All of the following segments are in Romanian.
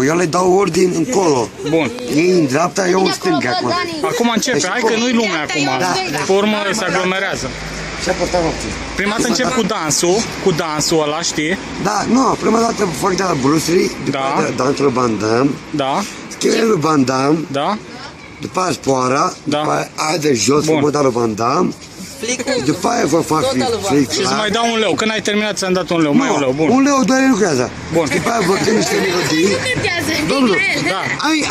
Eu le dau ordin încolo. Bun. Ei în dreapta, eu în stânga acum. Acum începe, hai că nu-i lumea acum. Da. Pe urmă se aglomerează. Ce-a portat noapte? Prima dată încep cu dansul ăla, știi? Da, nu, prima dată fac de la Bruce Lee, după Da. aia dansul Van Damme, Da, schelele lui Van Damme, da, după aia spoara, Da. după aia de jos, Bun. frumos lui Van Damme, după aia vă fac flic. și să mai dau un leu. Când ai terminat ți-am dat un leu, mai un leu, bun. Un leu, doi lucrează. Bun. După aia vă cânt niște melodii. Domnul, Da.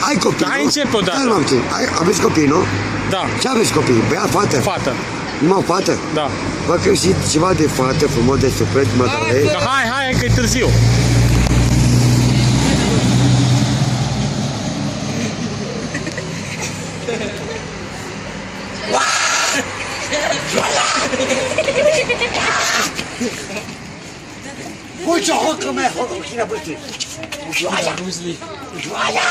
ai copii, Hai, nu? încep odată. Stai, mă, puțin. Aveți copii, nu? Da, Ce aveți copii? Băiat, fată? fată. Numai fată? Da. Vă găsit ceva de fată, frumos, de suflet, mătare. Da, hai, că e târziu. Uite, hocă mea, hocă, cine bătrân? Joaia! Joaia!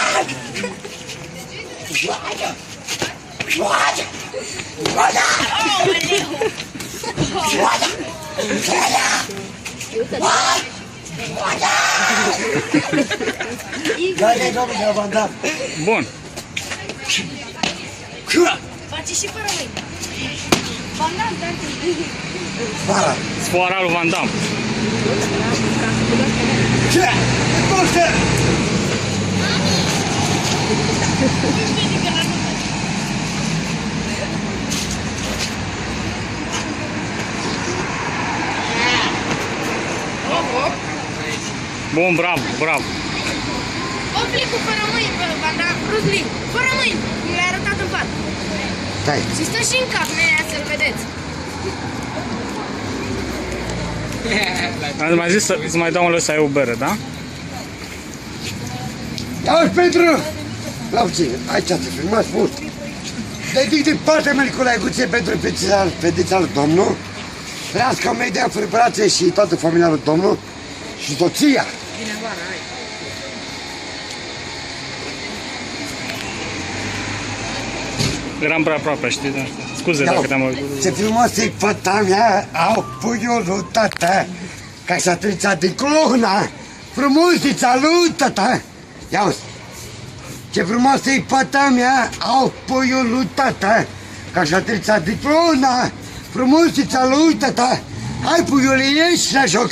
Joaia! Joaia! Joaia! Joaia! Joaia, domnule, Van Damme. Bun. Face și fără mâini. Van Damme, dar Spara! Sfoara lui Van Damme. Ce? Duște! Bun, bravo, bravo. Oplicul fără mâini, Van Damme, Bruce Lee, fără mâini, cum le-a arătat în pat. Stai! Și stă și în cap, nenea, să-l vedeți. Am mai zis să mai dau un leu să ai o bere, da? Ia-uși pentru... La puțin, aici te filmați mult. Dedic din partea mea, Nicolae Guție, pentru fetița lui domnul. Trească media, fripărație și toată familia lui domnul. Și soția. Eram prea aproape, știi? Da? Scuze dacă te-am auzit. Ce frumoasă e fata mea, au puiul lui tata, ca să trița de clona, frumusița lui tata. Ia uzi, ce frumoasă e fata mea, au puiul lui tata, ca să trița de clona, frumusița lui tata. Hai puiule, ieși la joc,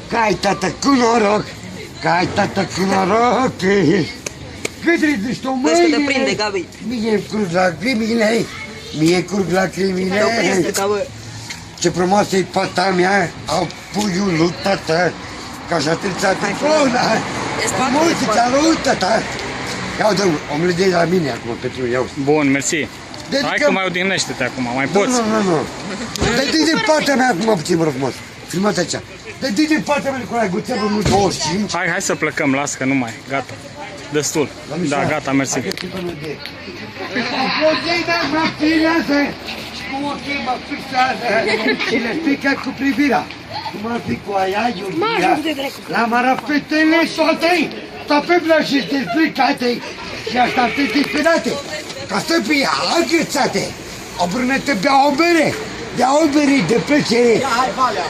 că ai tata cu noroc, că ai tata cu noroc. Cât ridici tu mâine? Vezi că te prinde, Gabi. Mie curg lacrimile, mie curg lacrimile. Te-o prinde, ca bă. Ce frumoasă e fata mea, au puiul lui tata, ca să trița de clona, frumusița lui tata. Ia uite, omule de la mine acum, pentru iau. Bun, mersi. Hai că mai odihnește-te acum, mai poți. Nu. Dedic din partea mea acum puțin, mă rog frumos. Filmați aici. Dedic din partea mea, Nicolae Guțea, vă 25. Hai să plecăm, las că nu mai, gata. Destul. Da, gata, mersi. Aplodeida mă filează, cu ochii mă fixează și le strică cu privirea. Cum ar fi cu aia iubirea, la marafetele toate, topebla și dezbricate și așteaptă disperate, ca să fie agățate. O brunete bea o bere, bea o bere de plăcere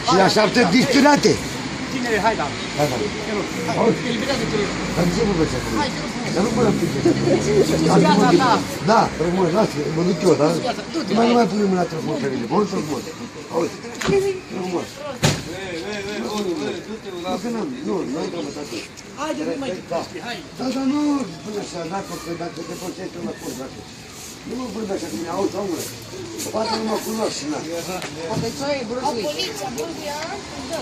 și le așteaptă disperate. Tinere, hai, da. Dar ce vă vezi acum? Dar nu până pică. Da, frumos, lasă, mă duc eu, da? Nu mai punem la telefon pe mine, bun frumos. Auzi, frumos. Nu ai drămătat. Haide, nu mai te hai. Da, dar nu spune așa, dacă te pocești la curs, dacă... Nu mă vând așa, cum mi auzi, omule. Poate nu mă cunoști, na. Poate ți-ai Bruce Lee. Poliția, Bulbia, dă.